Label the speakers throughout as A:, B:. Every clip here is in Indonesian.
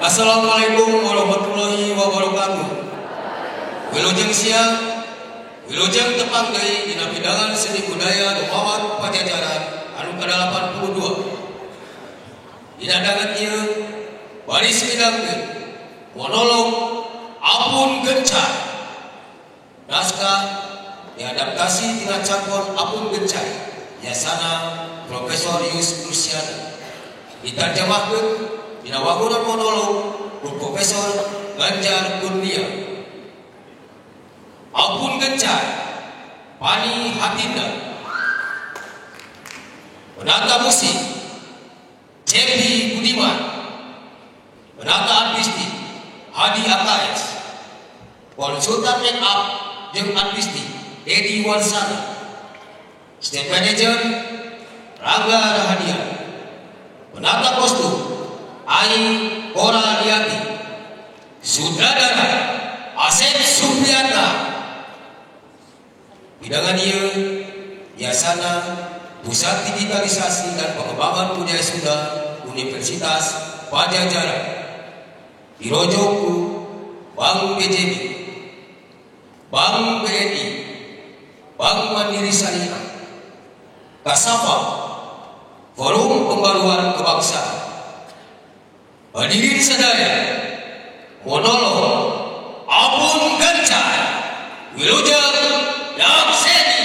A: Assalamualaikum warahmatullahi wabarakatuh. Wilujeng siang, wilujeng tepang deui dina bidangan seni budaya Dumawat Pajajaran anu ke-82. Dina dangan ieu baris midangkeun monolog Apun Gencai. Naskah diadaptasi tina cakon Apun Gencai. Yasana Profesor Yus Luciana. Ditarjemahkeun dina wangunan monolog ku Profesor Ganjar Kurnia. Apun Gencai, Pani Hatinda. Penata musik Cepi Budiman. Penata artistik Hadi Akais. Konsultan make up jeung artistik Dedi Warsana. Stage manager Rangga Rahadian. Penata kostum Ai Kora Liati. Sutradara Asep Supriyata. Bidangan ieu biasana Pusat Digitalisasi dan Pengembangan Budaya Sunda Universitas Pajajaran. Dirojoku Bank BJB, Bank BNI, Bank Mandiri Syariah, Kasapa, Forum Pembaruan Kebangsaan. Hadirin sadaya, monolog Apun Gencai, wilujeng Yakseni.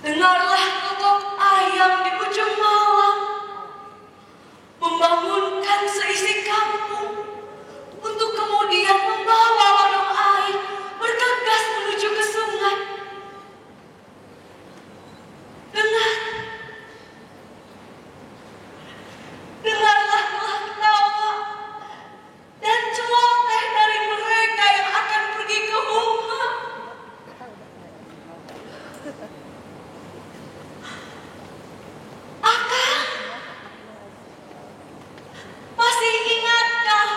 B: Dengarlah kotok ayam di ujung malam, membangunkan seisi kampung, untuk kemudian membawa wadung air bergegas menuju ke sungai. Dengarlah kelak tawa dan celoteh dari mereka yang akan pergi ke rumah. Masih ingatkah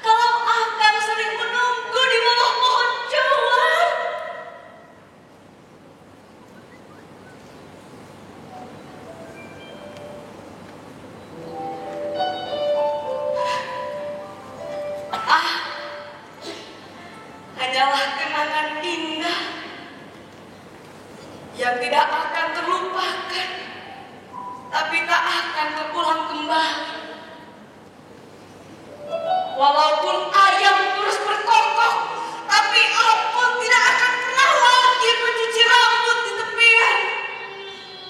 B: kalau Akang sering menunggu di bawah pohon juar? Hanyalah kenangan indah yang tidak akan terlupakan, tapi tak akan terulang kembali. Walaupun ayam terus berkokok, tapi Apun tidak akan pernah lagi mencuci rambut di tepian.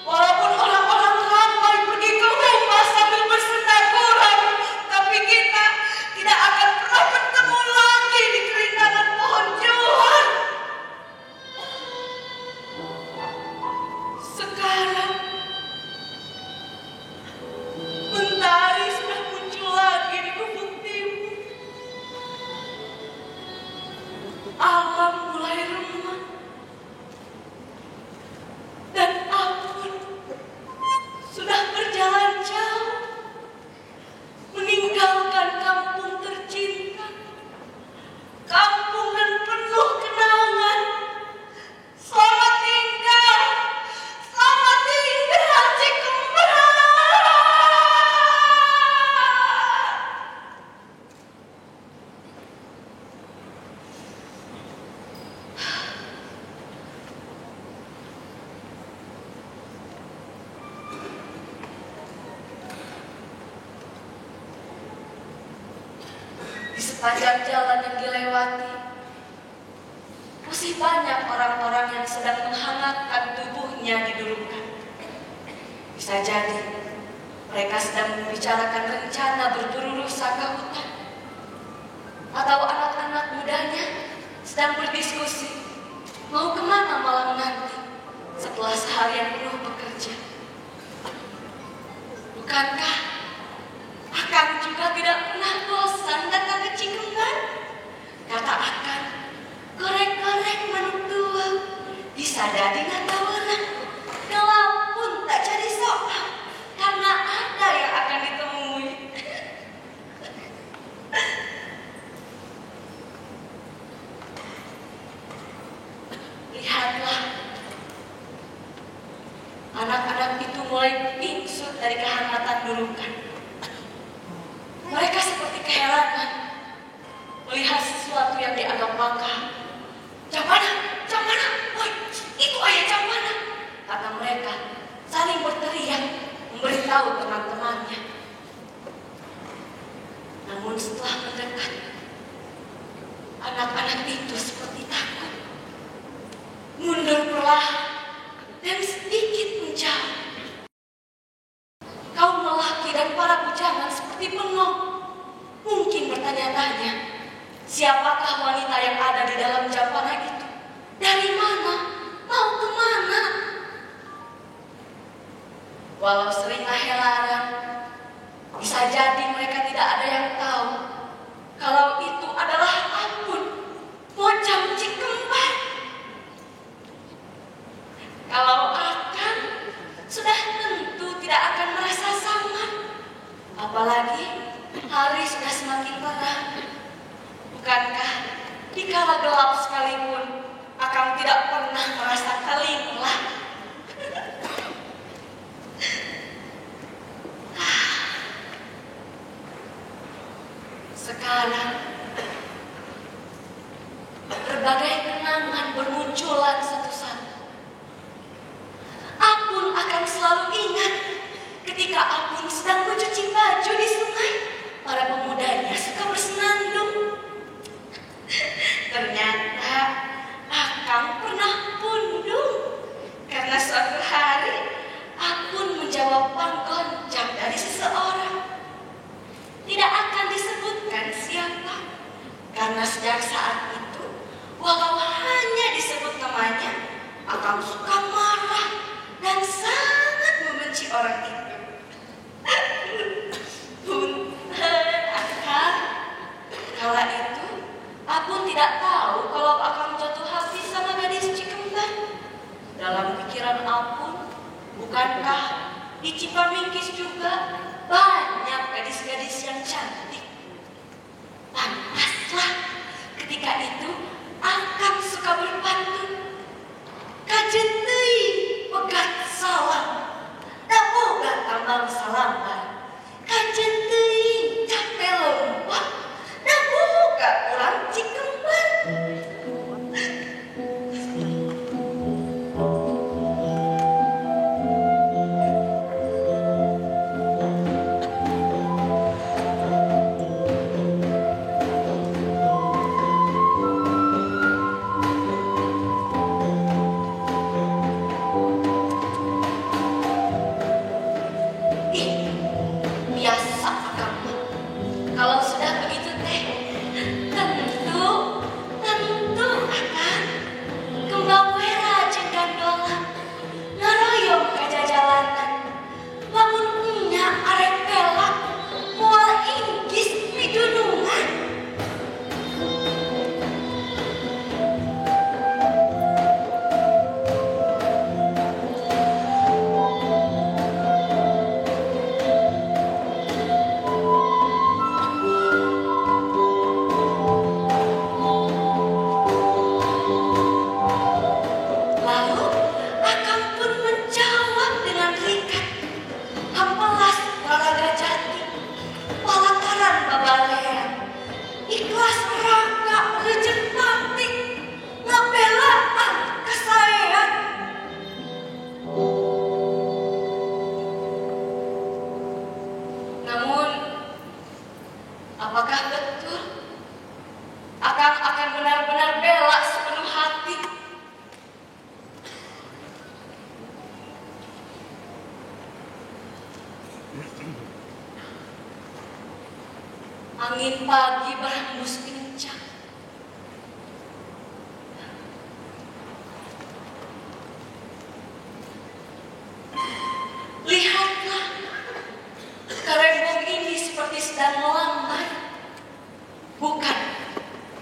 B: Walaupun orang-orang ramai pergi ke rumah sambil bersenda-gurau, tapi kita tidak akan pernah bertemu lagi di keringanan pohon juar. Sekarang mentari sudah muncul lagi di ufuk timur. sepanjang jalan yang dilewati, masih banyak orang-orang yang sedang menghangatkan tubuhnya didulukan. Bisa jadi mereka sedang membicarakan rencana berburu rusa ke hutan, atau anak-anak mudanya sedang berdiskusi mau kemana malam nanti setelah seharian penuh bekerja. Bukankah Akang juga tidak pernah bosan datang ke Cikembar? Kata Akang, korek-korek manuk tua bisa jadi ngata orang. Gelap pun tak jadi soal, karena ada yang akan ditemui. Lihatlah, anak-anak itu mulai pingsut dari kehangatan dulukan. Mereka seperti keherangan melihat sesuatu yang dianggap langka. Jamana, Jamana, woi, itu ayah Jamana, kata mereka saling berteriak memberitahu teman-temannya. Namun setelah mendekat, anak-anak itu seperti takut, mundur perlahan dan sedikit menjauh. Kaum lelaki dan para bujangan seperti bengong, mungkin bertanya-tanya, siapakah wanita yang ada di dalam Japana itu? Dari mana? Mau kemana? Walau sering helaran, bisa jadi mereka tidak ada yang tahu kalau itu adalah Apun, Mojang Cikembar. Kalau Akang sudah tentu tidak akan merasa samar, apalagi hari sudah semakin terang. Bukankah dikala gelap sekalipun Akang tidak pernah merasa telinglak? Sekarang berbagai kenangan bermunculan satu-satu. Apun akan selalu ingat ketika Apun sedang mencuci baju di sungai. Para pemudanya suka bersenandung. Ternyata Akang pernah pundung karena suatu hari Apun menjawab panggonjang dari seseorang. Tidak akan disebutkan siapa, karena sejak saat itu, walau hanya disebut namanya, Akang suka marah dan sangat membenci orang itu. Punten, Akang. Kala itu, Apun tidak tahu kalau Akang jatuh hati sama gadis Cikembar. Dalam pikiran Apun, bukankah di Cipamingkis juga banyak gadis-gadis yang cantik? Pantaslah ketika itu Akang suka berpantun. Kajen deui pegat salam, da boga tambang salambar. Kajen deui capek lompat, da boga urang Cikembar. Biasa Akang, kalau sudah begitu teh, tentu Akang kembang we rajin gandola, ngaroyong ka jajalanan, lamun nya arek pelak, moal inggis pidunungan. Lalu Akang pun menjawab dengan ringkat, hampelas olahraga jati, palataran babalean, ikhlas raga rejek mati, ngabelaan kesaean. Namun, apakah betul Angin pagi berhembus kencang. Lihatlah, kerembung ini seperti sedang melambai.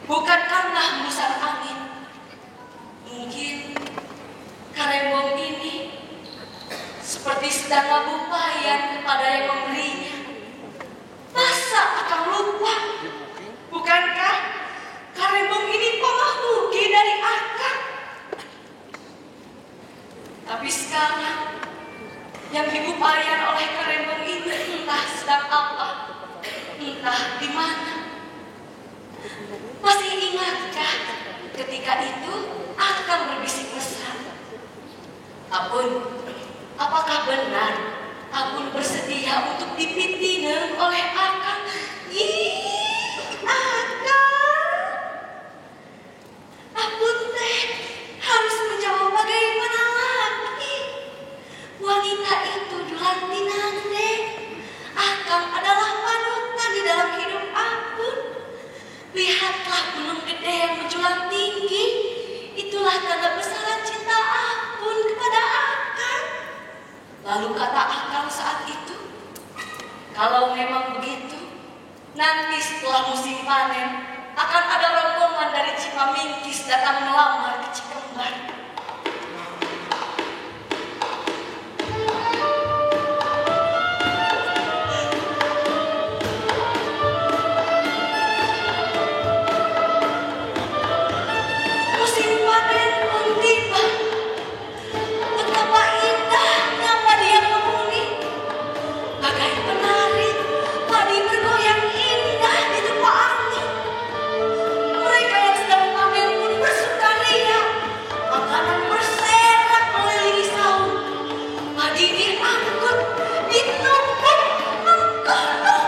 B: Bukan karena hembusan angin. Mungkin kerembung ini seperti sedang ngabupayan kepada yang memberinya. Masa akan lupa? Bukankah kerembung ini pemahuki dari akang? Tapi sekarang yang diupayakan oleh kerembung ini entah sedang apa, entah di mana. Masih ingatkah ketika itu akang berbisik mesra? Apun, apakah benar Apun bersedia untuk dipitinen oleh akang? Akang, Apun teh harus menjawab bagaimana lagi. Wanita itu Dulantinande. Akang adalah panutan di dalam hidup Apun. Lihatlah gunung gede yang menjulang tinggi. Itulah tanda besaran cinta Apun kepada akang. Lalu kata akang saat itu, kalau memang begitu, nanti setelah musim panen akan ada rombongan dari Cipamingkis datang melamar ke Cikembar. Musim panen pun tiba. Betapa indahnya padi yang menguning. Bagai penari, padi bergoyang indah di tepa angin. Mereka yang sedang panen pun bersukaria. Makanan berserak mengelilingi saung. Padi diangkut, ditumpuk, menggunung.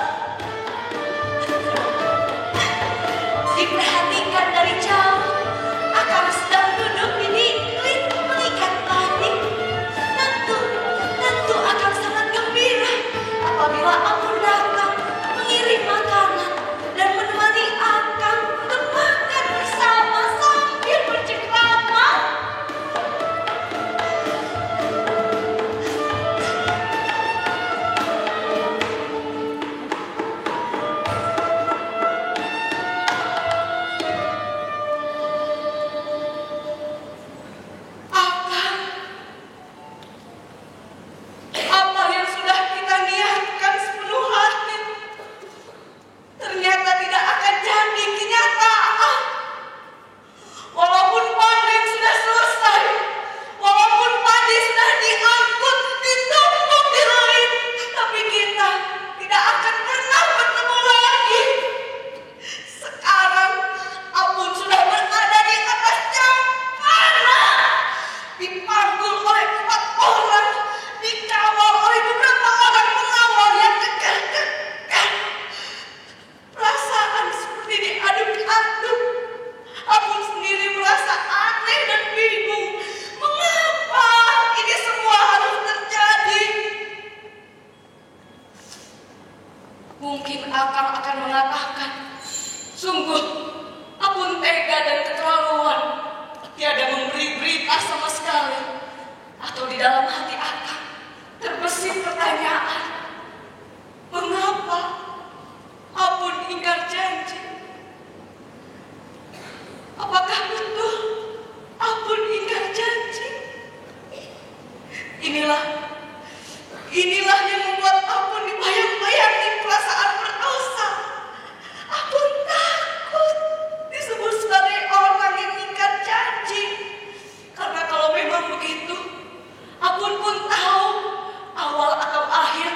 B: Diperhatikan dari jauh, akang sedang duduk di dinding mengikat padi. Tentu akang sangat gembira apabila Apun datang mengirim makanan dan menemani akang untuk makan bersama sambil bercengkrama. Akang, apa yang sudah kita niatkan sepenuh hati ternyata tidak akan jadi kenyataan. Walaupun panen sudah selesai, walaupun padi sudah diangkut, ditumpuk di langit, tapi kita tidak akan pernah bertemu lagi. Sekarang Apun sudah berada di atas campana, dipanggul oleh 4 orang, dikawal oleh beberapa orang pengawal yang dekat-dekat. Perasaan seperti diaduk-aduk. Apun sendiri merasa aneh dan bingung. Mengapa ini semua harus terjadi? Mungkin akang akan mengatakan, sungguh Apun tega dan keterlaluan, tiada memberi berita sama sekali. Atau di dalam hati akang terbesit pertanyaan, mengapa Apun ingkar janji? Apakah betul Apun ingkar janji? Inilah yang membuat Apun dibayang-bayangi perasaan berdosa. Apun takut disebut sebagai orang yang ingkar janji. Karena kalau memang begitu, Apun pun tahu awal atau akhir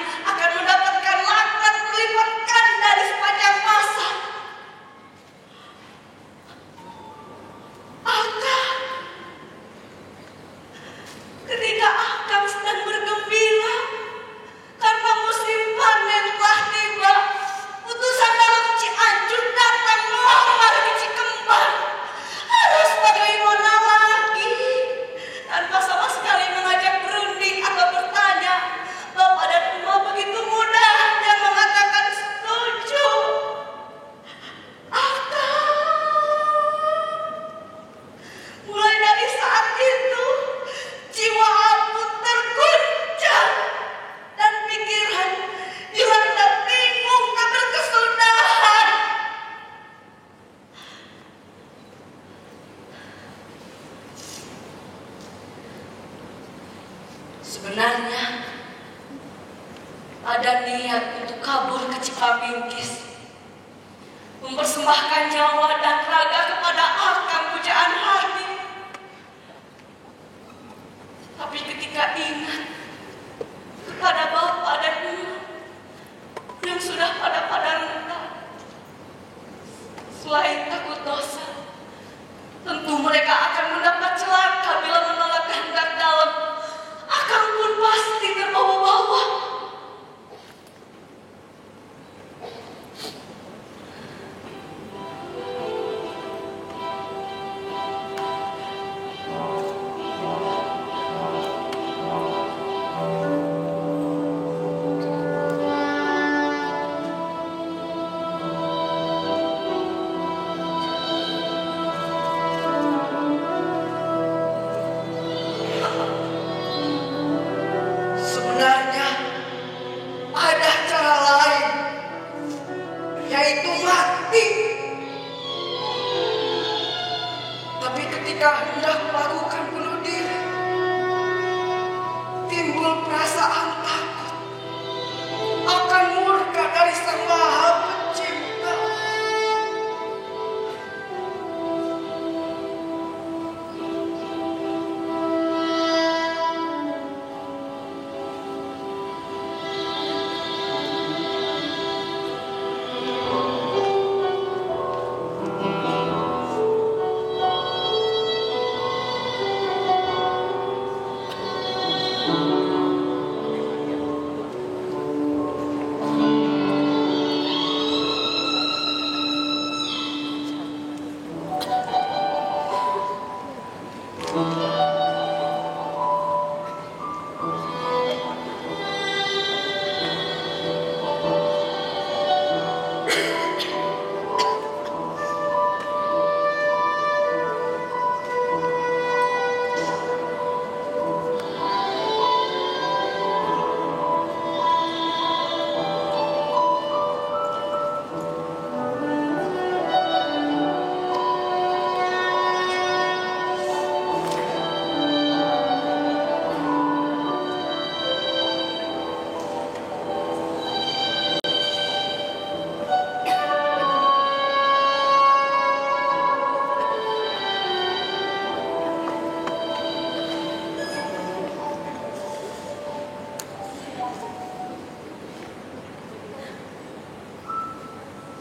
B: niat untuk kabur ke Cipamingkis, mempersembahkan nyawa dan raga kepada akang pujaan hati. Tapi ketika ingat kepada bapak dan emak yang sudah pada renta, selain takut dosa, tentu mereka akan mendapat celaka bila menolak kehendak dalam. Akang pun pasti terbawa-bawa. Sebenarnya ada cara lain, yaitu mati. Tapi ketika hendak melakukan bunuh diri, timbul perasaan takut akan murka dari Sang Maha Pencipta.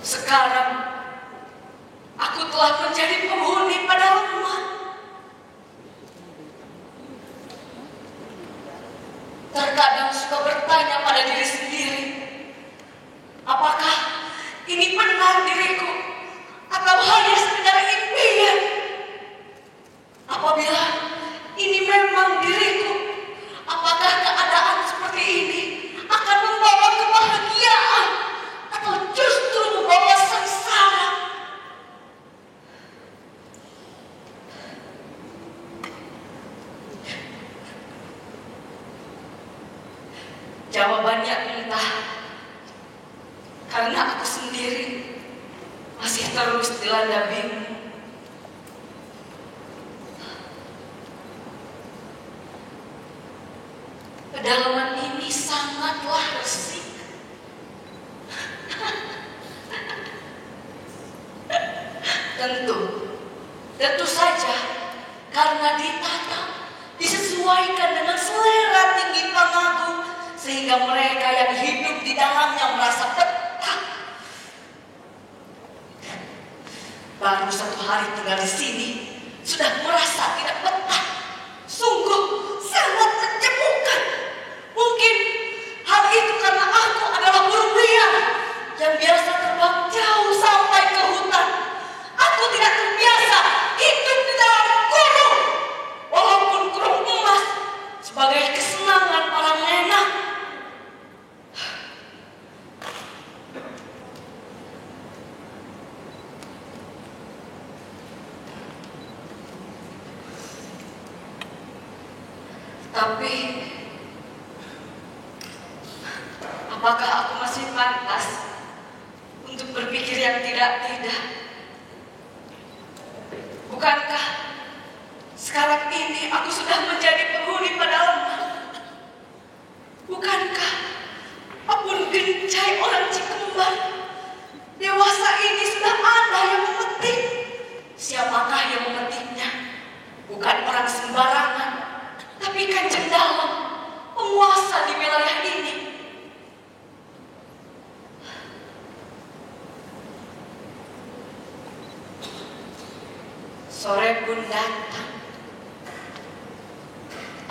B: Sekarang aku telah menjadi penghuni pada lemah. Terkadang suka bertanya pada diri sendiri, apakah ini benar diriku atau hanya sekedar impian? Apabila ini memang diriku, apakah keadaan seperti ini akan membawa kebahagiaan atau justru membawa sengsara? Jawabannya entah, karena aku sendiri masih terus dilanda bingung. Kedalaman ini sangatlah resik. Tentu saja karena ditata, disesuaikan dengan selera tinggi panggung, sehingga mereka yang hidup di dalamnya merasa betah. Baru 1 hari tinggal di sini sudah merasa tidak betah. Sungguh sangat mencemoohkan. Mungkin hal itu karena aku adalah burung liar yang biasa terbang jauh sampai ke hutan. Aku tidak terbiasa hidup di dalam kurung, walaupun kurung emas sebagai kesenangan para nenek. Tapi apakah aku masih pantas untuk berpikir yang tidak-tidak? Bukankah sekarang ini aku sudah menjadi penghuni pada lemah? Bukankah Ampun gencai orang Cikembar. Dewasa ini sudah ada yang memetik. Siapakah yang memetiknya? Bukan orang sembarangan, tapi Kanjeng Dalem, penguasa di wilayah ini. Sore pun datang.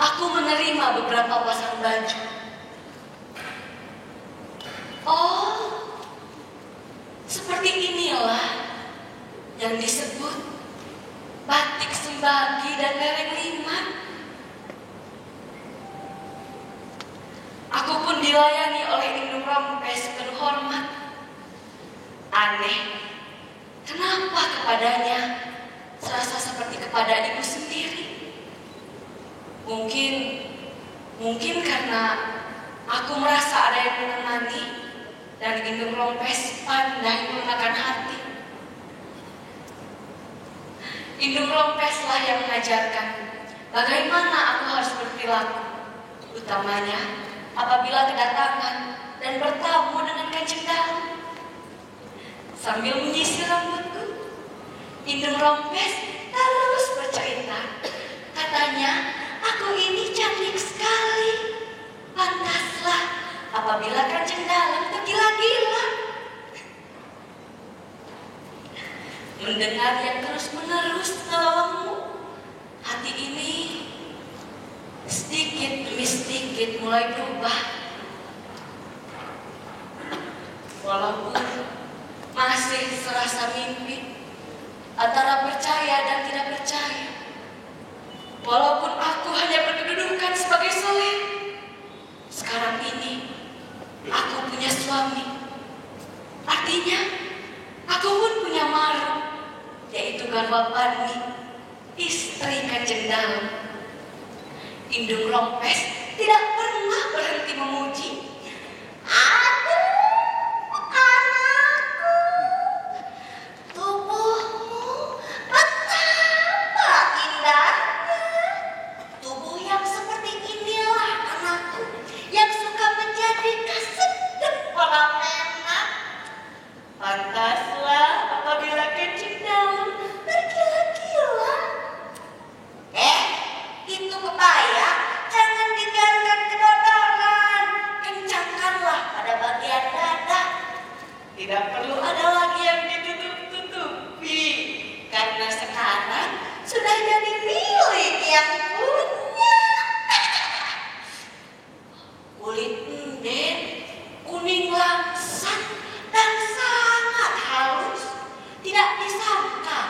B: Aku menerima beberapa pasang baju. Oh, seperti inilah yang disebut batik sembagi dan lereng liman. Aku pun dilayani oleh Indung Rompes penuh hormat. Aneh, kenapa kepadanya serasa seperti kepada ibu sendiri? Mungkin karena aku merasa ada yang menemani dan Indung Rompes pandai menggunakan hati. Indung Rompeslah yang mengajarkan bagaimana aku harus berperilaku, utamanya apabila kedatangan dan bertamu dengan Kanjeng Dalem. Sambil menyisir rambutku, Indung Rompes terus bercerita. Katanya, aku ini cantik sekali. Pantaslah apabila Kanjeng Dalem tergila-gila. Mendengar yang terus-menerus menolongmu, hati ini sedikit demi sedikit mulai berubah. Walaupun masih serasa mimpi antara percaya dan tidak percaya. Walaupun aku hanya berkedudukan sebagai soler, sekarang ini aku punya suami. Artinya aku pun punya maru, yaitu Garwa Parmi, istri Kanjeng Dalem. Indung Rompes tidak pernah berhenti memuji. Aduh, anakku, tubuhmu betapa indahnya. Tubuh yang seperti inilah anakku, yang suka menjadi kasedep para menak. Pantaslah apabila Kanjeng Dalem tergila-gila. Itu kebaya jangan dibiarkan kedodoran. Kencangkanlah pada bagian dada. Tidak perlu ada lagi yang ditutup-tutupi, karena sekarang sudah jadi milik yang punya. Kulit enden, kuning langsat, dan sangat halus. Tidak disangka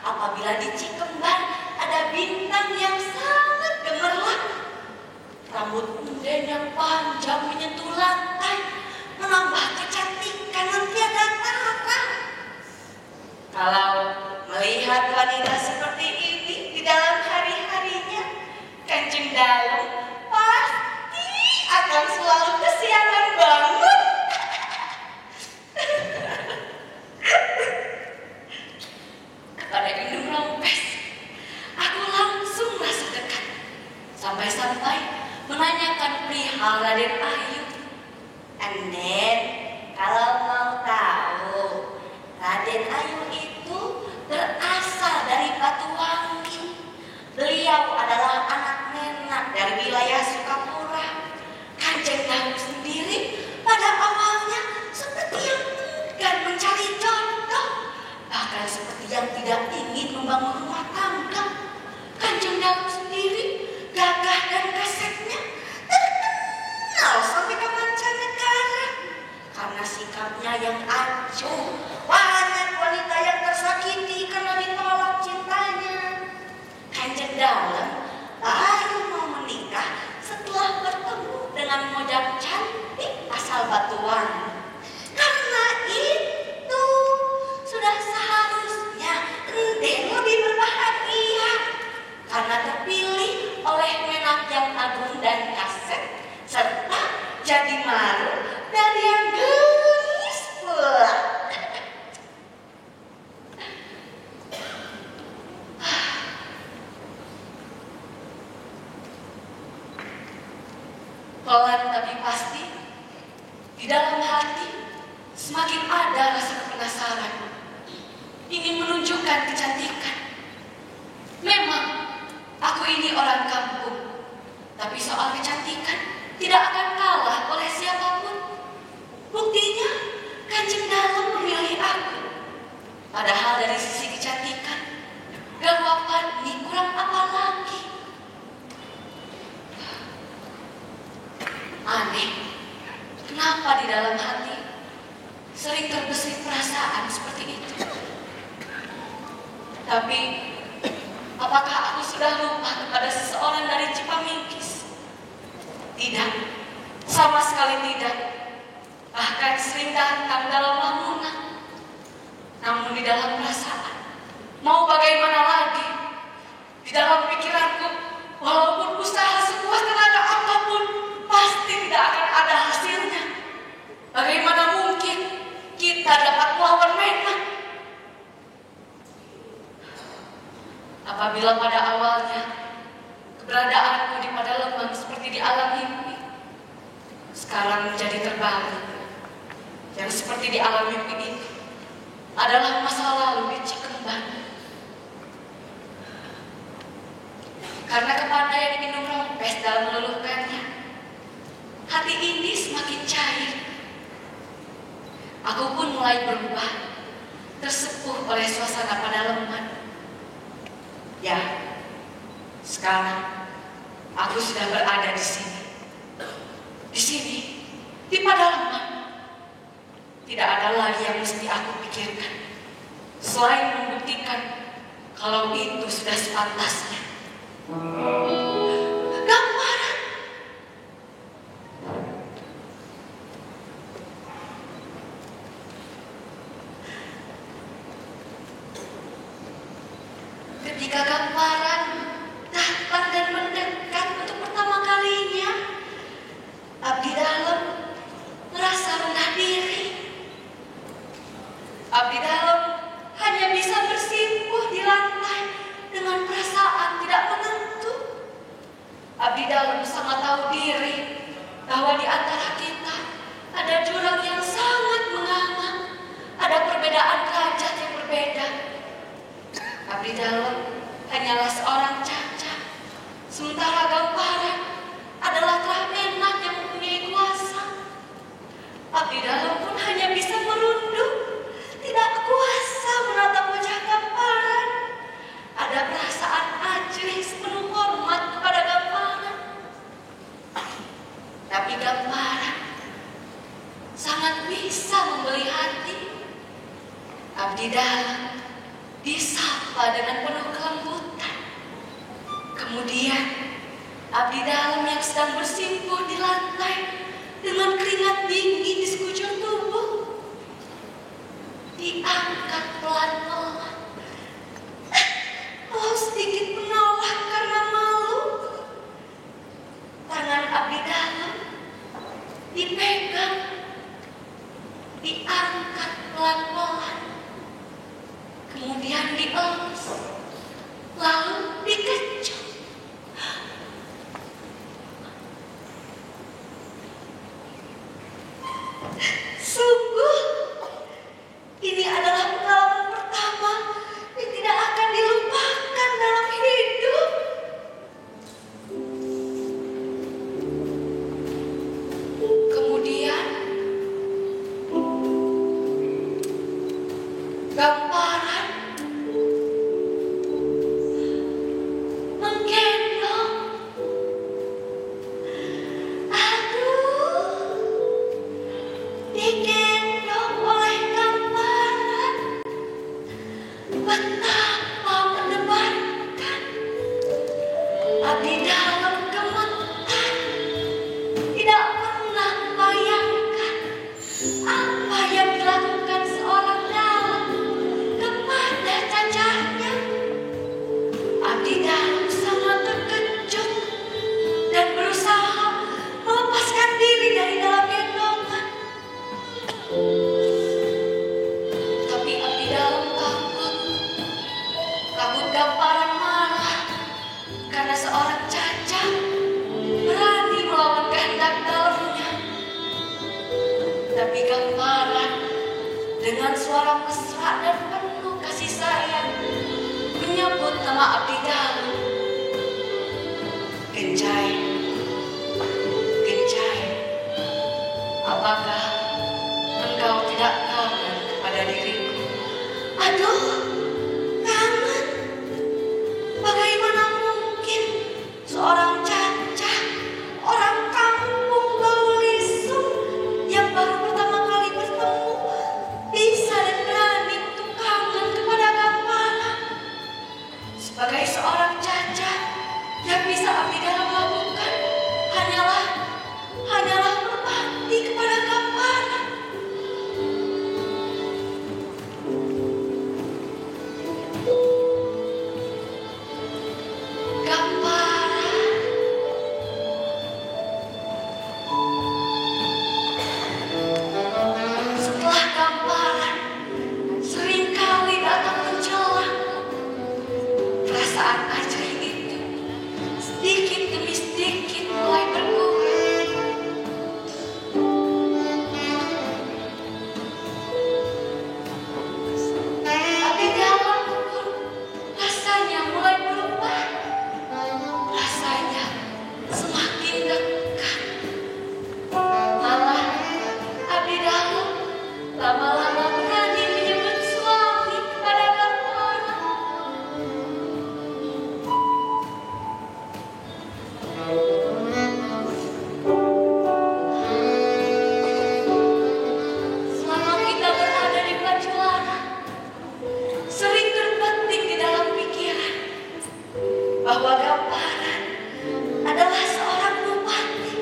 B: apabila di Cikembar ada bintang yang sangat gemerlap. Rambut enden yang panjang menyentuh lantai, menambah kecantikan yang tiada tara. Kalau melihat wanita seperti ini di dalam hari-harinya, Kanjeng Dalem pasti akan selalu kesiangan bangun. Kepada Indung Rompes, aku langsung merasa dekat, sampai-sampai menanyakan perihal Raden Ayu. Anden, kalau mau tahu, Raden Ayu itu berasal dari Batuwangi. Beliau adalah anak nenek dari wilayah Sukapura. Kanjeng Dalem sendiri pada awalnya seperti yang enggan mencari jodoh, bahkan seperti yang tidak ingin membangun rumah tangga. Kanjeng Dalem sendiri gagah dan kasetnya terkenal sampai ke mancanegara karena sikapnya yang acuh. Banyak wanita yang tersakiti karena ditolak cintanya. Kanjeng Dalem baru mau menikah setelah bertemu dengan model cantik asal Batuwangi. Karena itu sudah seharusnya Enden lebih berbahagia karena terpilih oleh Menak yang agung dan kaset, serta jadi maru dari yang gelis pula. Pelan tapi pasti, di dalam hati, semakin ada rasa penasaran, ingin menunjukkan kecantikan. Memang aku ini orang kampung, tapi soal kecantikan tidak akan kalah oleh siapapun. Buktinya, Kanjeng Dalem memilih aku. Padahal dari sisi kecantikan, Galwa Padmi kurang apa lagi. Aneh, kenapa di dalam hati sering terbesit perasaan seperti itu? Tapi, apakah aku sudah lupa kepada seseorang dari Cipamingkis? Tidak, sama sekali tidak. Bahkan sering datang dalam lamunan. Namun di dalam perasaan, mau bagaimana lagi? Di dalam pikiranku, walaupun usaha sekuat tenaga apapun, pasti tidak akan ada hasilnya. Bagaimana mungkin kita dapat melawan Menang? Apabila pada awalnya keberadaanku di Padalemang seperti di alam mimpi, sekarang menjadi terbalik. Yang seperti di alam mimpi itu adalah masa lalu di Cikembang. Karena kepandaian minum rompes dalam meluluhkannya, hati ini semakin cair. Aku pun mulai berubah, tersepuh oleh suasana Padalemang. Ya, sekarang aku sudah berada di sini. Di sini, di Padalemang. Tidak ada lagi yang mesti aku pikirkan selain membuktikan kalau itu sudah sepantasnya. Gambaran. Ketika Gambaran datang dan mendekat untuk pertama kalinya, Abdi Dalem merasa rendah diri. Abdi Dalem hanya bisa bersimpuh di lantai dengan perasaan tidak menentu. Abdi Dalem sangat tahu diri bahwa di antara kita ada jurang yang sangat menganga, ada perbedaan derajat yang berbeda. Abdi Dalem hanyalah seorang cacat, sementara Gambaran adalah telah Menang yang mempunyai kuasa. Abdi Dalem pun hanya bisa merunduk, tidak kuasa menatap wajah Gambaran. Ada perasaan ajrih sepenuh hormat kepada Gambaran. Tapi Gambaran sangat bisa membeli hati. Abdi Dalem disapa dengan penuh kelembutan. Kemudian Abdi Dalem yang sedang bersimpuh di lantai dengan keringat dingin di sekujur tubuh diangkat pelan-pelan. Walau sedikit menolak karena malu, tangan Abdi Dalem dipegang, diangkat pelan-pelan, kemudian dielus, lalu dikecup. Sungguh, ini adalah pengalaman pertama yang tidak akan dilupakan dalam hidup. Kemudian, Gambaran menggendong. Aduh, digendong oleh Gambaran. Betapa mendebarkan. Abdi Dalem gemetar, tidak pernah membayangkan apa yang dilakukan seorang Dalem kepada cacahnya. Abdi Dalem sangat terkejut dan berusaha melepaskan diri dari dalam gendongan. Tapi Abdi Dalem takut Gambaran marah karena seorang cacat berani melawan kehendak dalamnya. Tapi Gamparan dengan suara mesra dan penuh kasih sayang menyebut nama abdi dalam. Genjai, Genjai, apakah engkau tidak kangen kepada diriku? Aduh, kangen. Bagaimana mungkin seorang cacah, orang kampung bau lisung yang baru pertama kali bertemu bisa dan berani untuk kangen kepada Gamparan? Sebagai seorang cacah, yang bisa abdi dalam lakukan hanyalah berbakti kepada Gamparan. Gamparan, setelah Gamparan seringkali datang mencela, perasaan ajaib itu sedikit demi sedikit mulai berkurang. Abdi dalam pun rasanya mulai berubah. Rasanya semakin dekat. Malah abdi dalam lama-lama berani menyebut suami kepada Gamparan. Selama kita berada di Pajuara, sering terbetik di dalam pikiran bahwa Gamparan adalah seorang bupati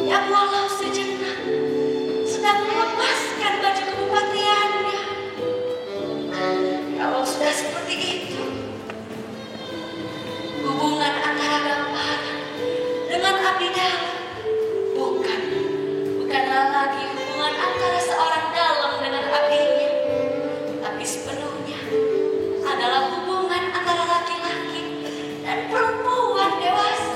B: yang walau sejenak sedang melepaskan baju kebupatiannya. Kalau sudah seperti itu, hubungan antara Gamparan dengan abdi dalam bukanlah lagi hubungan antara seorang dalam dengan abdinya, tapi sepenuhnya adalah hubungan antara laki-laki dan perempuan dewasa.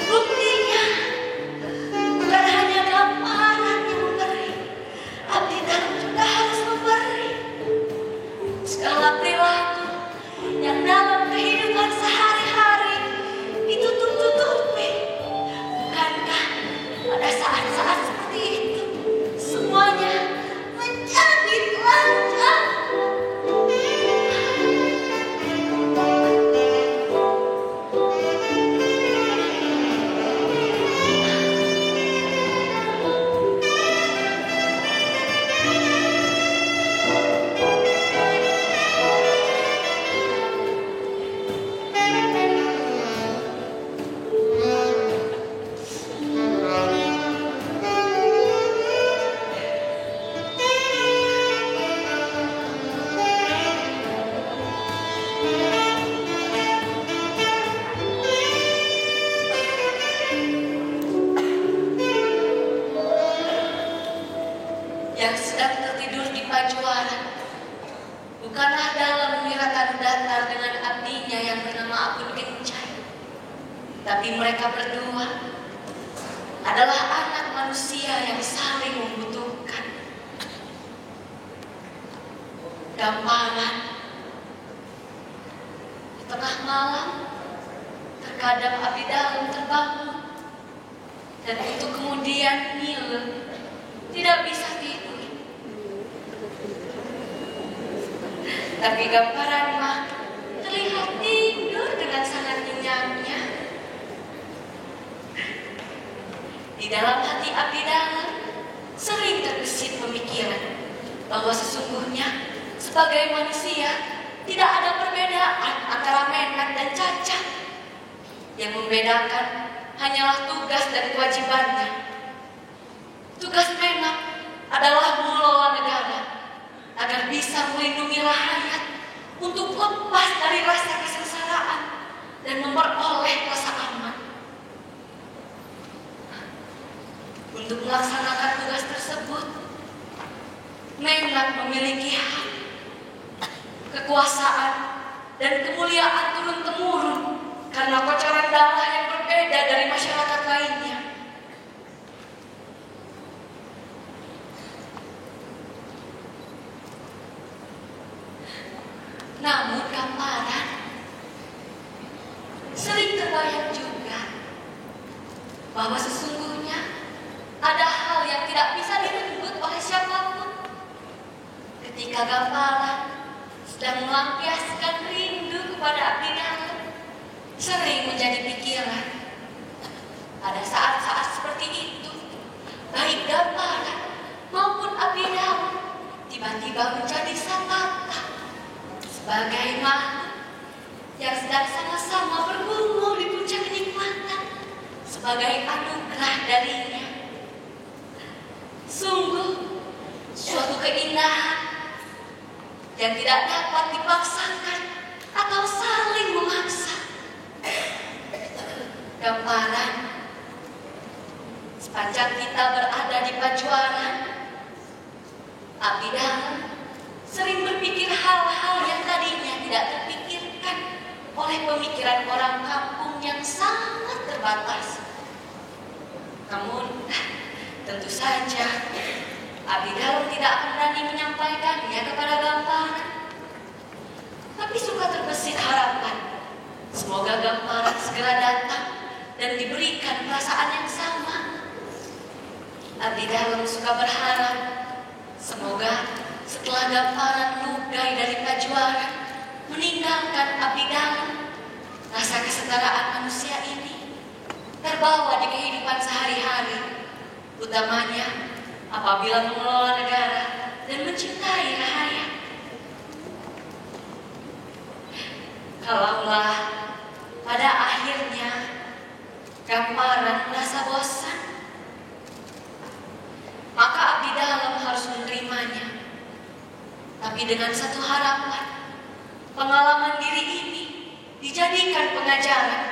B: Buktinya, bukan hanya Gamparan yang memberi, abdi dalam juga harus memberi. Segala perilaku yang dalam kehidupan sehari-hari ditutup-tutupi. Bukankah pada saat-saat seperti itu semuanya menjadi lancar? Yang sedang tertidur di Pajuara bukanlah dalam Wiratan datar dengan abdinya yang bernama Apun Genjai, tapi mereka berdua adalah anak manusia yang saling membutuhkan. Gamparan di tengah malam terkadang abdi dalam terbangun dan itu kemudian ngiler, tidak bisa tidur. Tapi Gamparan mah terlihat tidur dengan sangat nyenyaknya. Di dalam hati abdi dalam sering terbesit pemikiran bahwa sesungguhnya sebagai manusia tidak ada perbedaan antara Menak dan Cacat. Yang membedakan hanyalah tugas dan kewajibannya. Tugas Menak adalah mengelola negara agar bisa melindungi rakyat untuk lepas dari rasa kesengsaraan dan memperoleh rasa aman. Untuk melaksanakan tugas tersebut, Menak memiliki hak, kekuasaan, dan kemuliaan turun-temurun karena kocoran darah yang berbeda dari masyarakat lainnya. Namun gambaran sering terbayang juga bahwa sesungguhnya ada hal yang tidak bisa direnggut oleh siapapun. Ketika gambaran sedang melampiaskan rindu kepada abdi dalam, sering menjadi pikiran. Pada saat-saat seperti itu, baik gambaran maupun abdi dalam tiba-tiba menjadi sangat sebagai makhluk yang sedang sama-sama bergumul di puncak kenikmatan sebagai anugerah darinya. Sungguh suatu keindahan yang tidak dapat dipaksakan atau saling memaksa. Gambaran sepanjang kita berada di Pajuaran, abdi dalam sering berpikir hal-hal yang tadinya tidak terpikirkan oleh pemikiran orang kampung yang sangat terbatas. Namun, tentu saja abdi dalam tidak akan berani menyampaikannya kepada gambaran. Tapi suka terbesit harapan, semoga gambaran segera datang dan diberikan perasaan yang sama. Abdi dalam suka berharap, semoga setelah gambaran lugai dari Pajuaran meninggalkan abdi dalam, rasa kesetaraan manusia ini terbawa di kehidupan sehari-hari, utamanya apabila mengelola negara dan mencintai rakyat. Kalaulah pada akhirnya gambaran merasa bosan, maka abdi dalam harus menerimanya. Tapi dengan satu harapan, pengalaman diri ini dijadikan pengajaran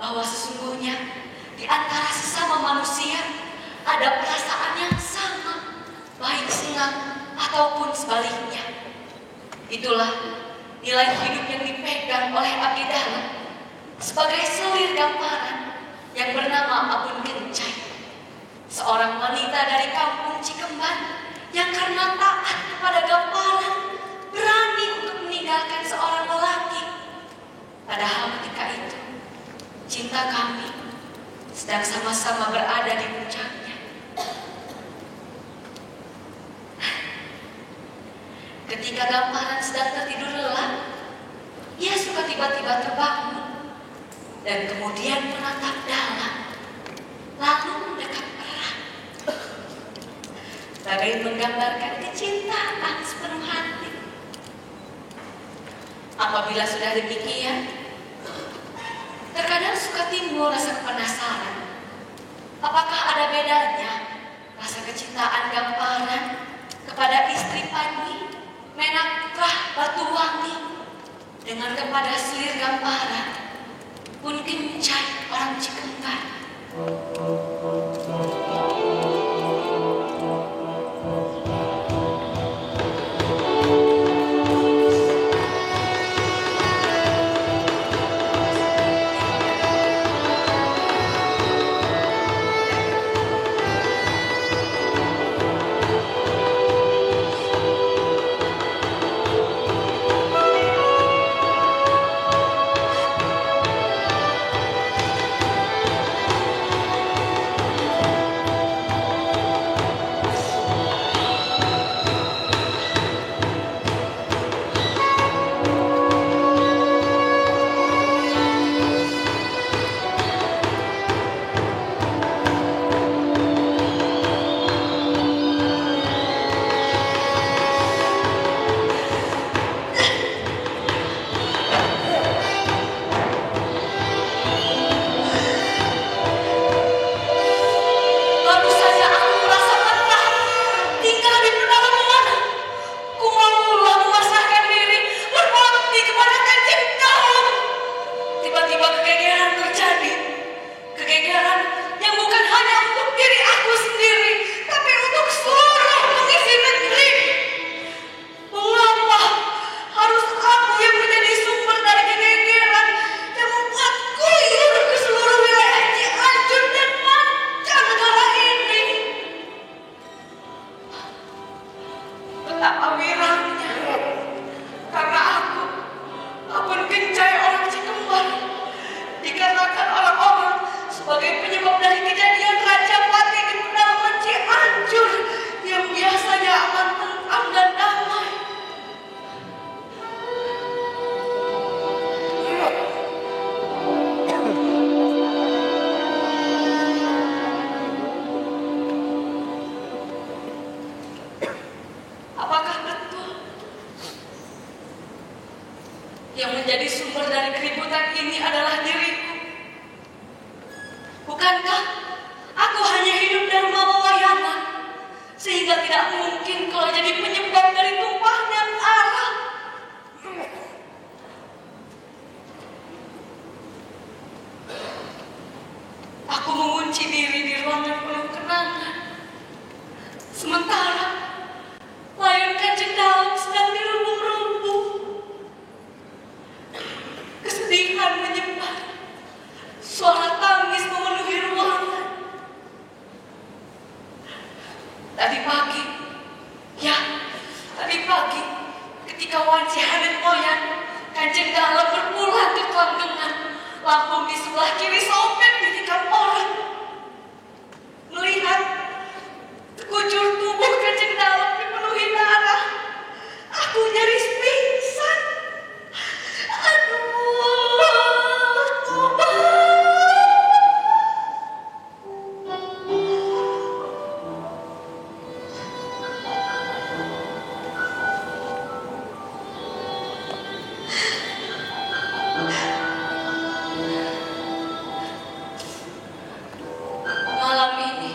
B: bahwa sesungguhnya di antara sesama manusia ada perasaan yang sama, baik senang ataupun sebaliknya. Itulah nilai hidup yang dipegang oleh abdi dalam sebagai selir gambaran yang bernama Abun Kencai, seorang wanita dari kampung Cikemban yang karena taat kepada gambaran berani untuk meninggalkan seorang lelaki. Padahal ketika itu cinta kami sedang sama-sama berada di puncaknya. Ketika gambaran sedang tertidur lelap, ia suka tiba-tiba terbangun dan kemudian menatap dalam, lalu mendekat erat, bagai menggambarkan kecintaan sepenuh hati. Apabila sudah demikian, terkadang suka timbul rasa penasaran. Apakah ada bedanya rasa kecintaan gambaran kepada istri Panji, Menakrah Batuwangi, dengan kepada selir gambaran Bun Kencai orang Cikemban? Bukankah aku hanya hidup dharma wawayangan, sehingga tidak mungkin kalau jadi penyebab dari tumpahnya arah. Aku mengunci diri di ruangan penuh kenangan, sementara layar Kanjeng Dalam sedang dirubung-rubung. Kesedihan menyebar, suara tangis memenuhi ruangan. Tadi pagi, ketika Wanci Hadet Moyan Kanjeng Dalam berpulang ke Kelanggengan, Lampung di sebelah kiri sobek ditikam orang. Melihat sekujur tubuh Kanjeng Dalam dipenuhi darah, aku nyaris pingsan. Aduh, malam ini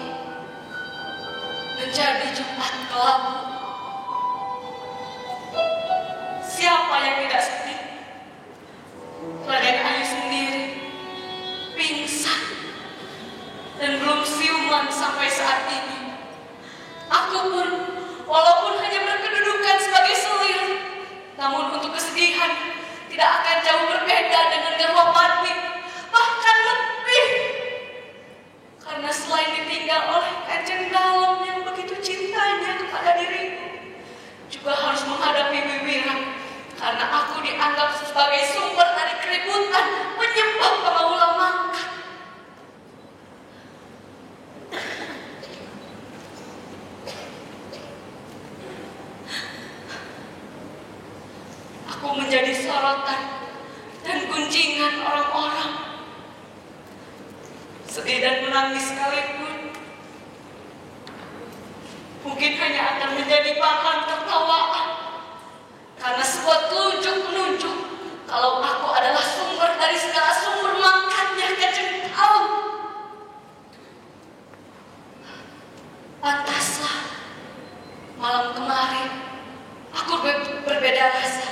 B: menjadi Jumat kelabu. Siapa yang tidak sedih? Raden Ayu sendiri pingsan dan belum siuman sampai saat ini. Aku pun walaupun hanya berkedudukan sebagai selir, namun untuk kesedihan tidak akan jauh berbeda dengan Garwapati, bahkan lebih. Karena selain ditinggal oleh Kanjeng Dalam yang begitu cintanya kepada diriku, juga harus menghadapi Wiwirang, karena aku dianggap sebagai sumber dari keributan penyebab pengaulang mangkat. Aku menjadi sorotan dan gunjingan orang-orang. Sedih dan menangis sekalipun mungkin hanya akan menjadi bahan tertawaan, karena sebuah telunjuk-menunjuk kalau aku adalah sumber dari segala sumber mangkatnya Kanjeng Dalam. Pantaslah malam kemarin aku berbeda rasa.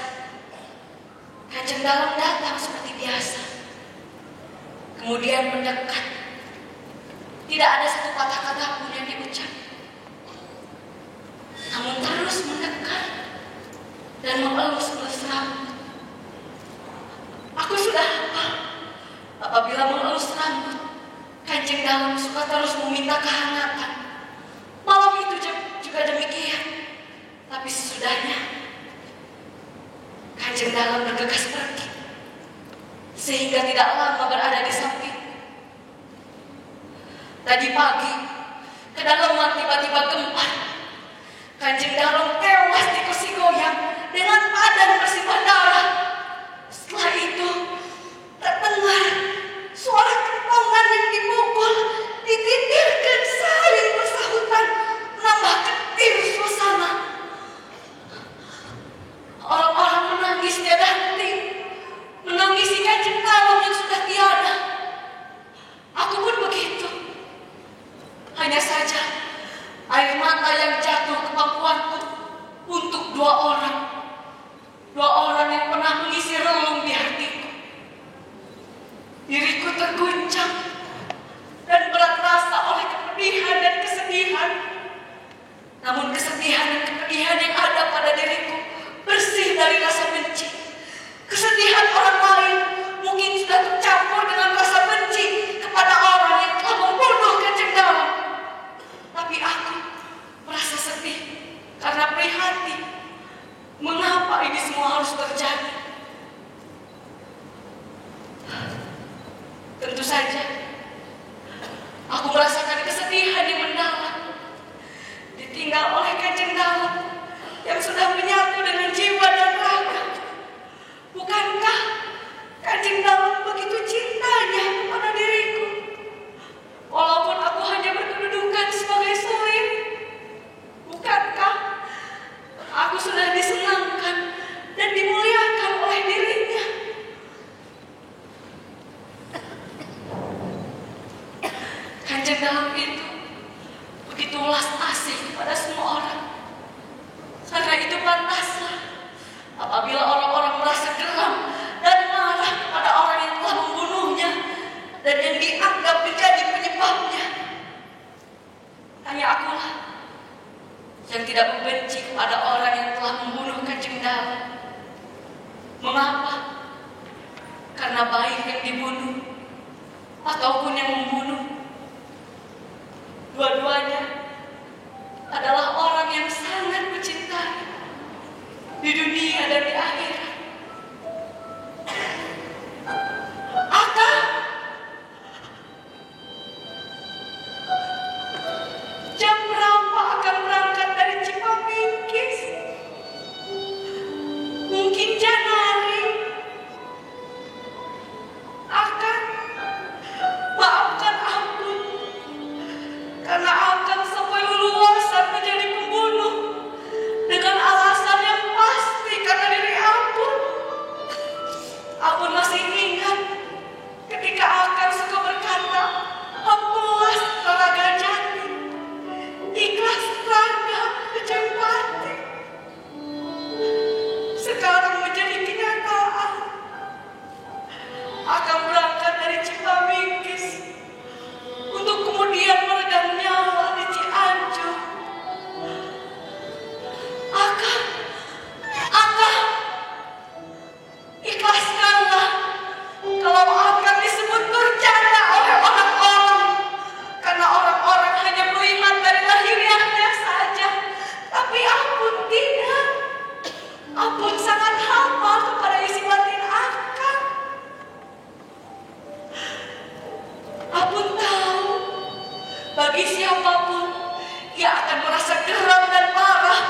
B: Kanjeng Dalam datang seperti biasa, kemudian mendekat. Tidak ada satu kata-kata pun yang diucap, namun terus mendekat dan mengelus-elus rambut. Aku sudah hafal, apabila mengelus rambut, Kanjeng Dalam suka terus meminta kehangatan. Malam itu juga demikian, tapi sesudahnya Kanjeng Dalam bergegas pergi, sehingga tidak lama berada di samping. Tadi pagi, kedalaman tiba-tiba gempar. Kanjeng Dalam tewas di kursi goyang dengan badan bersimbah darah. Setelah itu, terdengar suara kentongan yang dipukul, dititirkan saling bersahutan, menambah ketir suasana. Orang-orang menangis tiada henti, menangisi Kanjeng Dalam yang sudah tiada. Aku pun begitu. Hanya saja air mata yang jatuh ke pangkuanku untuk dua orang yang pernah mengisi relung di hatiku. Diriku terguncang dan berat rasa oleh kepedihan dan kesedihan. Namun kesedihan dan kepedihan yang ada pada diriku bersih dari rasa benci. Kesedihan orang lain mungkin sudah tercampur dengan rasa benci kepada orang yang telah membunuh Kanjeng Dalam. Tapi aku merasa sedih karena prihatin. Mengapa ini semua harus terjadi? Tentu saja aku merasakan kesedihan yang mendalam, ditinggal oleh Kanjeng Dalam yang sudah menyatu dengan jiwa dan raga. Bukankah Kanjeng Dalam begitu cintanya kepada diriku? Walaupun aku hanya berkedudukan sebagai selir, bukankah aku sudah disenangkan dan dimuliakan oleh dirinya? Kanjeng Dalam itu begitu ulas asih kepada semua orang. Karena itu pantaslah apabila orang-orang merasa geram dan marah kepada orang yang telah membunuhnya dan yang dianggap menjadi penyebabnya. Hanya akulah yang tidak membenci kepada orang yang telah membunuh Kanjeng Dalam. Mengapa? Karena baik yang dibunuh ataupun yang membunuh, dua-duanya adalah orang yang sangat mencintai di dunia dan di akhirat. Aka, jam berapa akan berangkat dari Cipamingkis? Mungkin Januari. Akan maafkan ampun, karena akan sampai leluasa menjadi pembunuh dengan alasan yang pasti karena diri ampun. Ampun masih ingat ketika akan suka berkata, "Amplas raga jati, ikhlas raga kejempati." Sekarang menjadi kenyataan. Akan berangkat dari Cipamingkis untuk kemudian meregang nyawa di Cianjur. Aka, ikhlaskanlah kalau akan disebut durjana oleh orang-orang, karena orang-orang hanya melihat dari lahiriahnya saja, tapi ampun tidak. Ampun sangat hafal kepada isi batin akan. Ampun tahu bagi siapapun ia akan merasa geram dan marah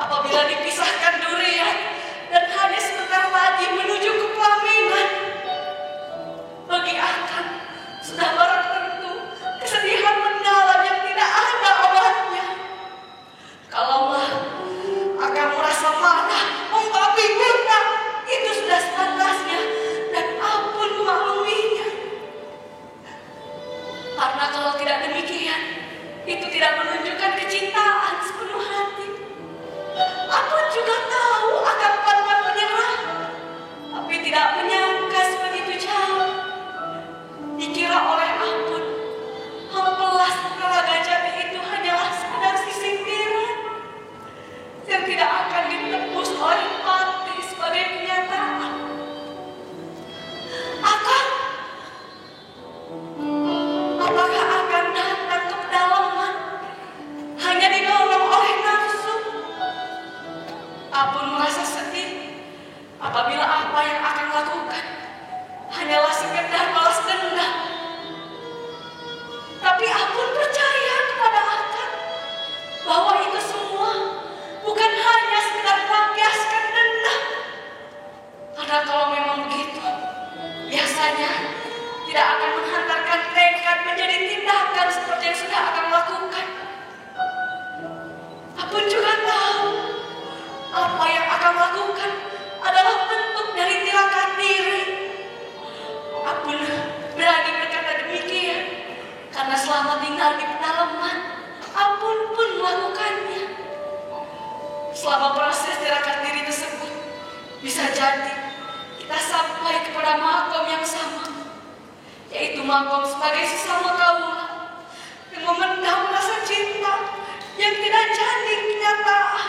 B: apabila dipisahkan durian dan hanya sebentar lagi menuju ke pelaminan. Bagi akan sudah barang tentu kesedihan mendalam yang tidak ada obatnya. Kalaulah akan merasa marah, membabi buta, itu sudah sepantasnya dan ampun memakluminya. Karena kalau tidak demikian, itu tidak menunjukkan kecintaan sepenuh hati. Ampun juga tahu akan pantang menyerah, tapi tidak menyangka sebegitu jauh. Dikira oleh ampun, Amplas raga jati itu hanyalah sekedar sindiran yang tidak akan ditebus oleh mati sebagai kenyataan. Apakah akan datang ke pedalaman hanya didorong oleh nafsu? Ampun merasa sedih apabila apa yang akan lakukan hanyalah sekedar balas dendam. Tapi ampun percaya kepada akan bahwa itu semua bukan hanya sekedar melampiaskan dendam. Karena kalau memang begitu, biasanya tidak akan menghantarkan tekad menjadi tindakan seperti yang sudah akan lakukan. Ampun juga tahu apa yang akan lakukan adalah bentuk dari tirakat diri. Ampun berani berkata demikian karena selama tinggal di pedalaman, ampun pun melakukannya. Selama proses tirakat diri tersebut, bisa jadi kita sampai kepada makom yang sama, yaitu makom sebagai sesama kaula yang memendam rasa cinta yang tidak jadi kenyataan.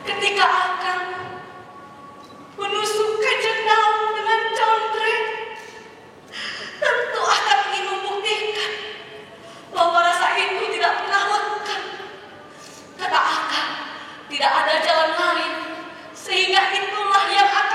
B: Ketika akan menusuk Kanjeng Dalam dengan contrek, tentu akan ingin membuktikan bahwa rasa itu tidak pernah lengkap. Kata akan, tidak ada jalan lain, sehingga itulah yang akan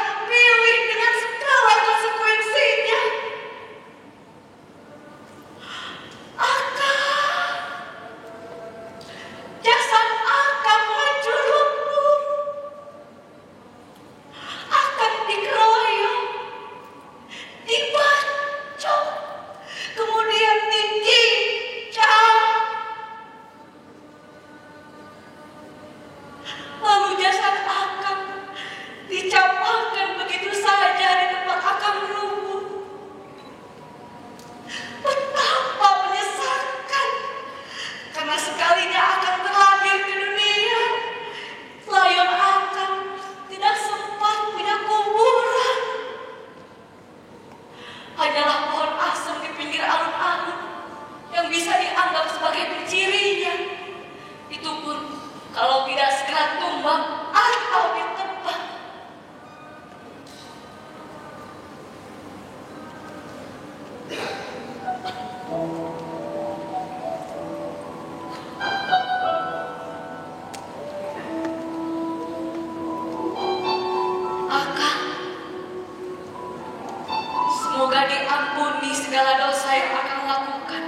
B: segala dosa yang akan lakukan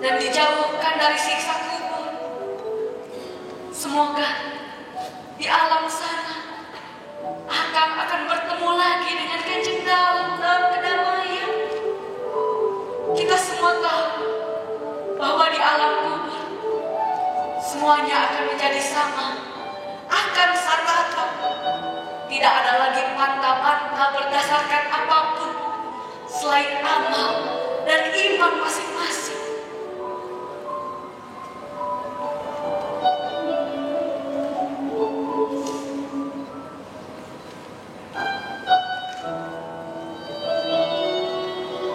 B: dan dijauhkan dari siksa kubur. Semoga di alam sana akan bertemu lagi dengan Kanjeng dalam kedamaian. Kita semua tahu bahwa di alam kubur semuanya akan menjadi sama, akan satata. Tidak ada lagi panta-panta berdasarkan apapun selain amal dan iman masing-masing.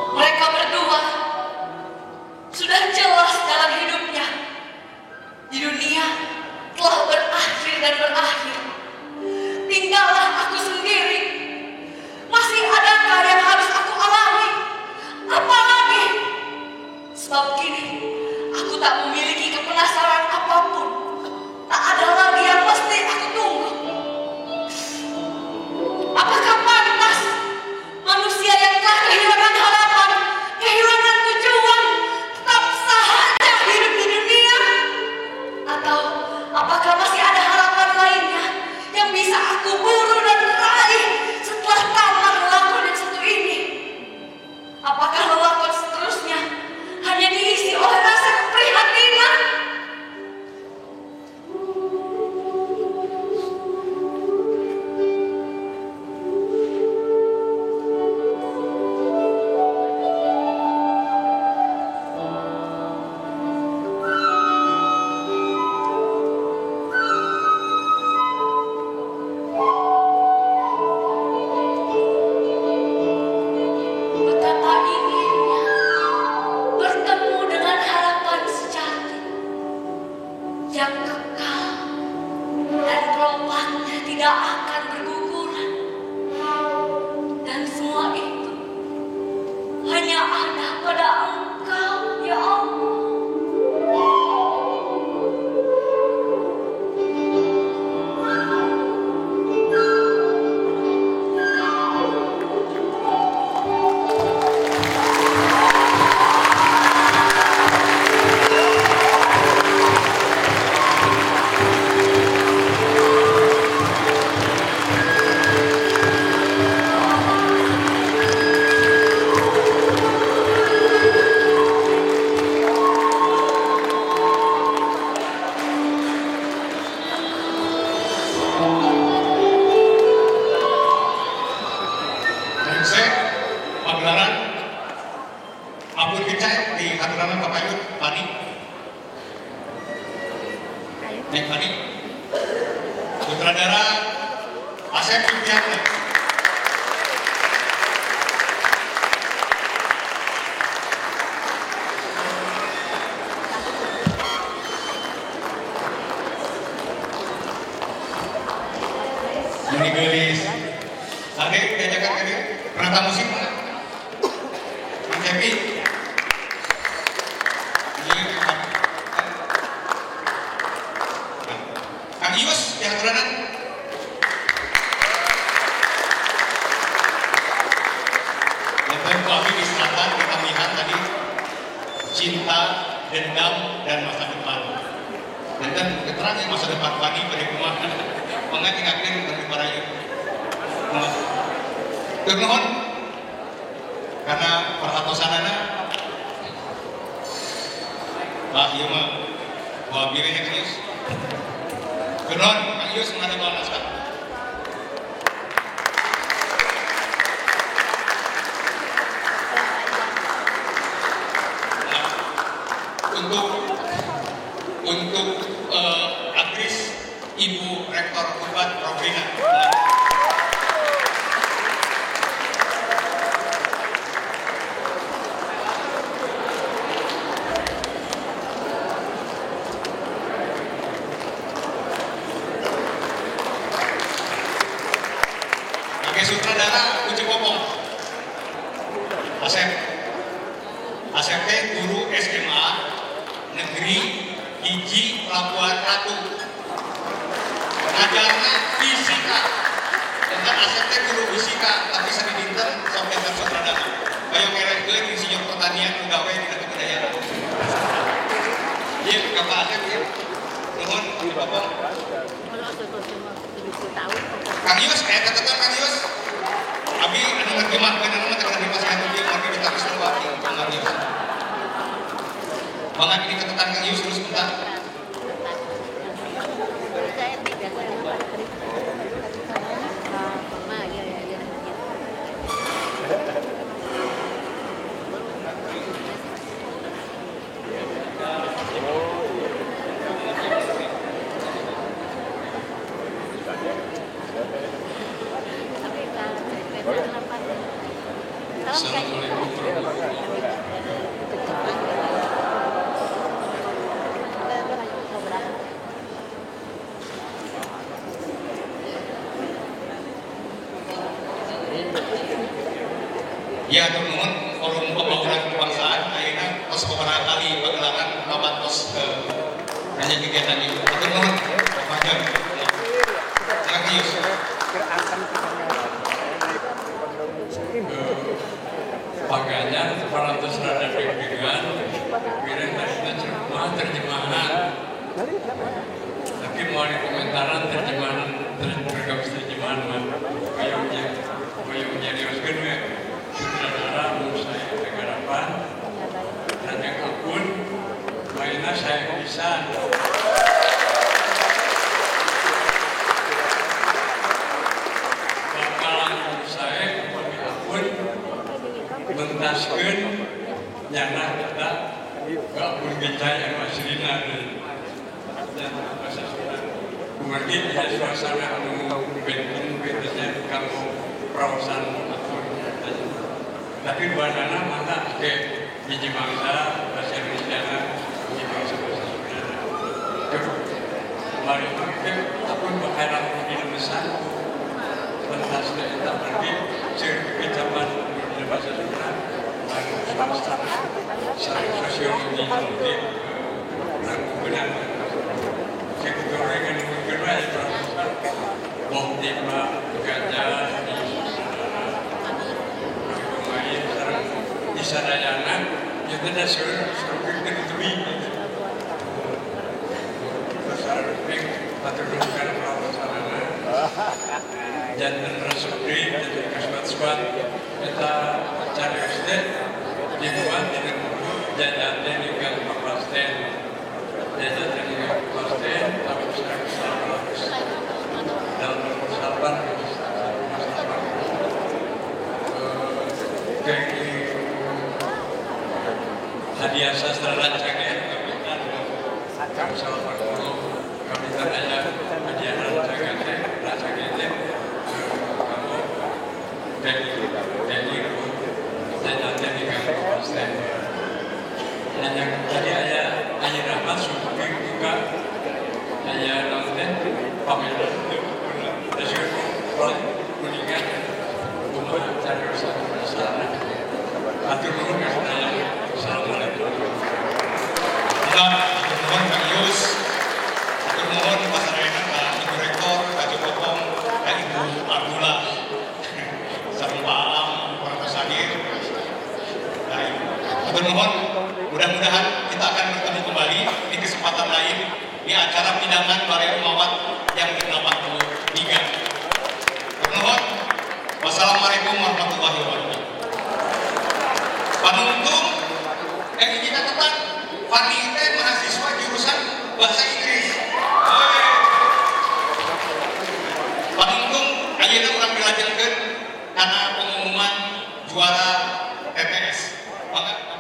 B: Mereka berdua sudah jelas dalam hidupnya. Di dunia telah berakhir dan berakhir. Tinggallah aku sendiri. Masih adakah yang harus aku alami? Apalagi? Sebab kini aku tak memiliki kepenasaran apapun. Tak ada lagi yang mesti aku tunggu. Apakah pantas manusia yang telah kehilangan harapan, kehilangan tujuan, tetap saja hidup di dunia? Atau apakah masih ada harapan lainnya yang bisa aku buru dan raih setelah tamat lelakon yang satu ini? Apakah lelakon seterusnya hanya diisi oleh rasa keprihatinan? Betapa inginnya bertemu dengan harapan sejati yang kekal dan kelompaknya tidak akan berguguran. Dan semua itu hanya ada pada Engkau, ya Allah.
C: Saya pagelaran Abdul Kicai di Haturanan Papayut, Pani. Nek Pani. Sutradara Asep Sugiarto. Ini gelis. Tadi diajakan ke dia, penata musik mana? Kang Cepi. Kang Ius di Haturanan. Yang kami di selatan kita melihat tadi cinta, dendam, dan masa depan. Dan keterangan masa depan Pani pada rumah mengatingakan dari para yuk. Turnuhun karena perhatosanana lah iya mah bawa birenya Kang Yus. Turnuhun Kang Yus mengenai bawa naskah. Untuk aktris Ibu Rektor Unpad Robrina. Sebagai sutradara Uci Popong, Asep teh guru SMA Negeri Hiji Labuan Ratu. Ngajarna fisika. Dan Asep teh guru fisika, tapi seni dinten sampai sutradara. Ayo keren. Popong. Kang Yus, kayak catatan Kang Yus. Abi anu nerjemahkeun nama teh nerjemah saya teh mangke kita geus lewat Kang Yus. Mangga ini catatan Kang Yus terus sebentar.
A: Assalamualaikum warahmatullahi
C: Ya, teman-teman, forum pembangunan kebangsaan ayeuna tos beberapa kali pagelaran rapat tos hanya kegiatan itu. Teman-teman, panjang. Kang Yus.
A: Makanya para rada deg-degan, kira terjemahan. Tapi mau dikomentaran terjemahan kayaknya diriuskan ya sutradara saya negarapan dan yang akun mainnya saya bisa. Bakalan saya kami akun mentaskan nyana kita gak pun gejaya yang masih dinari dan masa sudah kemudian ya suasana bentuknya kamu perawasan tapi buatana maka ke biji bangsa bahasa Indonesia biji bangsa bahasa Sunda kemarin itu akun bakaran di besar pentas kita pergi kecapan bahasa Sunda dan sosiologi politik dan kemudian sekorengan kedua itu Boktima gajah di Sadayana itu ada suruh kedutui besar pek paturunkan perawasanana jantan rasukri jadi kasbat-sbat kita cari usted dibuat dengan jajannya dengan papasten jajannya dengan papasten tapi besar dalam persahabat hadiah sastra rancangan kami salah guru kami tanya hadiah rancangan kamu dari jajannya dengan papasten dan yang tadi ada Rahmat Subuhi juga ada nanti pameran kuningan rumah cari usaha atur nuhun kasih. Assalamualaikum.
C: Mohon Kang Yus, mohon Pak Sarena, Pak Ibu Rektor, Pak Jokopong, Pak Ibu Abdullah, sareng Pak Alam, Pak Sadir. Mohon mudah-mudahan kita akan bertemu kembali di kesempatan lain di acara pidangan Balai Umawat yang ke-83. Mohon, wassalamualaikum warahmatullahi wabarakatuh. Panuntung, ini catatan, Fani teh mahasiswa jurusan bahasa Inggris. Panuntung, ayeuna urang dilanjutkeun karena pengumuman juara TTS. Maka